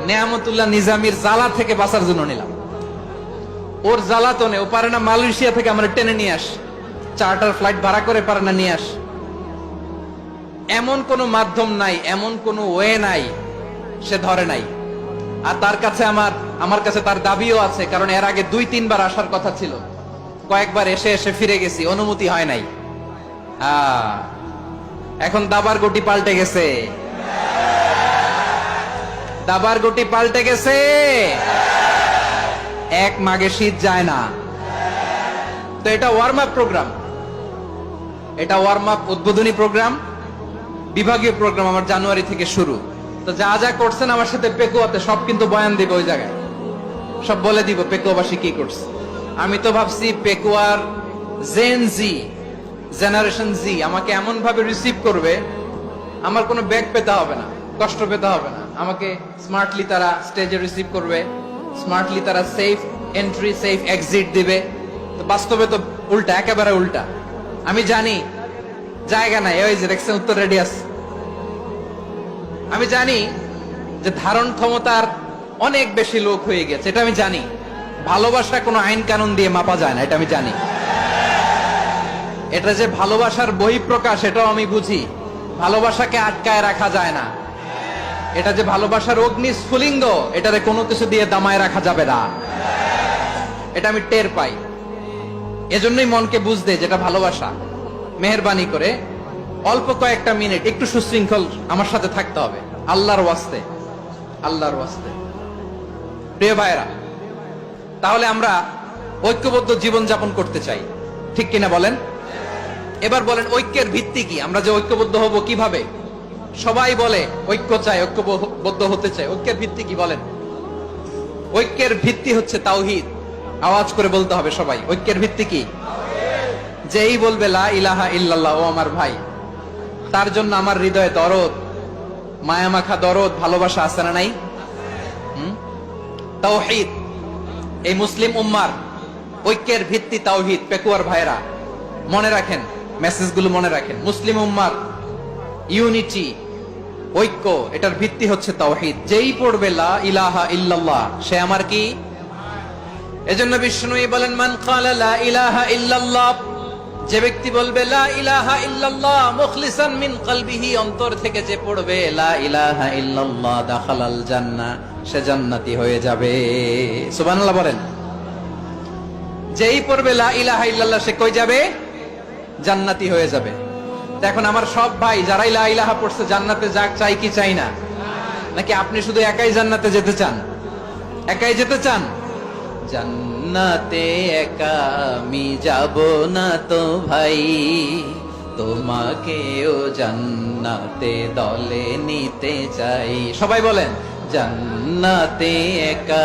নেয়ামতুল্লাহ নিজামীর জ্বালা থেকে বাঁচার জন্য নিলাম। ওর জ্বালাতনে ও পারে না মালয়েশিয়া থেকে আমরা টেনে নিয়ে আস, চার্টার ফ্লাইট ভাড়া করে পারে না নিয়ে আস। এমন কোন মাধ্যম নাই, এমন কোন ওয়ে নাই সে ধরে নাই। আর তার কাছে আমার কাছে তার দাবিও আছে, কারণ এর আগে 2-3 বার আসার কথা ছিল, কয়েকবার এসে এসে ফিরে গেছি, অনুমতি হয় নাই। এখন দাবার গুটি পাল্টে গেছে, দাবার গুটি পাল্টে গেছে। এক মাঘে শীত যায় না। তো এটা ওয়ার্ম আপ প্রোগ্রাম, এটা ওয়ার্ম আপ উদ্বোধনী প্রোগ্রাম, বিভাগীয় প্রোগ্রাম আমার জানুয়ারি থেকে শুরু। তো যা যা করছেন আমার সাথে পেকুয়াতে সব কিন্তু বয়ান দিব, ওই জায়গায় সব বলে দিব পেকুয়াবাসী কি করছে। আমি তো ভাবছি পেকুয়ার জেন জি, জেনারেশন জি আমাকে এমন ভাবে রিসিভ করবে, আমার কোনো ব্যাগ পেতে হবে না, কষ্ট পেতে হবে না। আমাকে স্মার্টলি তারা স্টেজে রিসিভ করবে, স্মার্টলি তারা সেফ এন্ট্রি সেফ এক্সিট দিবে। তো বাস্তবে তো উল্টা, একেবারে উল্টা। আমি জানি জায়গা নাই, ওই যে দেখছেন উত্তর রেডি আছে। আমি জানি যে ধারণ ক্ষমতার অনেক বেশি লোক হয়ে গেছে, এটা আমি জানি। ভালোবাসা কোনো আইন কানুন দিয়ে মাপা যায় না, এটা আমি জানি। এটা যে ভালোবাসার বহিঃপ্রকাশ এটাও আমি বুঝি, ভালোবাসাকে আটকায় রাখা যায় না। এটা যে ভালোবাসার অগ্নি স্ফুলিঙ্গ, এটারে কোনো কিছু দিয়ে দামায় রাখা যাবে না, এটা আমি টের পাই। এজন্যই মনকে বুঝতে যেটা ভালোবাসা। মেহেরবানি করে অল্প কয়েকটা মিনিট একটু সুশৃঙ্খল আমার সাথে থাকতে হবে, আল্লাহর ওয়াস্তে, আল্লাহর ওয়াস্তে। প্রিয় ভাইরা, তাহলে আমরা ঐক্যবদ্ধ জীবন যাপন করতে চাই, ঠিক কিনা বলেন? এবার বলেন ঐক্যের ভিত্তি কি? আমরা যে ঐক্যবদ্ধ হব কিভাবে? সবাই বলে ঐক্য চাই, ঐক্যবদ্ধ হতে চাই। ঐক্যের ভিত্তি কি বলেন? ঐক্যের ভিত্তি হচ্ছে তাওহীদ। আওয়াজ করে বলতে হবে সবাই, ঐক্যের ভিত্তি কি? যেই বলবে লা ইলাহা ইল্লাল্লাহ, ও আমার ভাই, তার জন্য আমার হৃদয়ে দরদ, মায়ামাখা দরদ, ভালোবাসা আছে না নাই? তাওহীদ। এই মুসলিম উম্মার ঐক্যের ভিত্তি তাওহীদ। পেকুয়ার ভাইরা মনে রাখেন, মেসেজগুলো মনে রাখেন। মুসলিম উম্মার ইউনিটি, ঐক্য, এটার ভিত্তি হচ্ছে তাওহীদ। যেই পড়বে লা ইলাহা ইল্লাল্লাহ, সে আমার কি? এজন্য বিষ্ণুই বলেন মান ক্বালা লা ইলাহা ইল্লাল্লাহ, যে ব্যক্তি বলবে লা ইলাহা ইল্লাল্লাহ মুখলিসান মিন কলবিহি, অন্তর থেকে যে পড়বে লা ইলাহা ইল্লাল্লাহ, দাখালাল জান্নাহ, সে জান্নাতি হয়ে যাবে। সুবহানাল্লাহ বলেন। যেই পড়বে লা ইলাহা ইল্লাল্লাহ সে কই যাবে? জান্নাতি হয়ে যাবে। এখন আমার সব ভাই যারাই লা ইলাহা পড়ছে জান্নাতে যাক, চাই কি চাই না? নাকি আপনি শুধু একাই জান্নাতে যেতে চান? একাই যেতে চান? জান্নাতে একা আমি যাব না তো ভাই, তোমাকেও জান্নাতে দলে নিতে চাই। সবাই বলেন জান্নাতে একা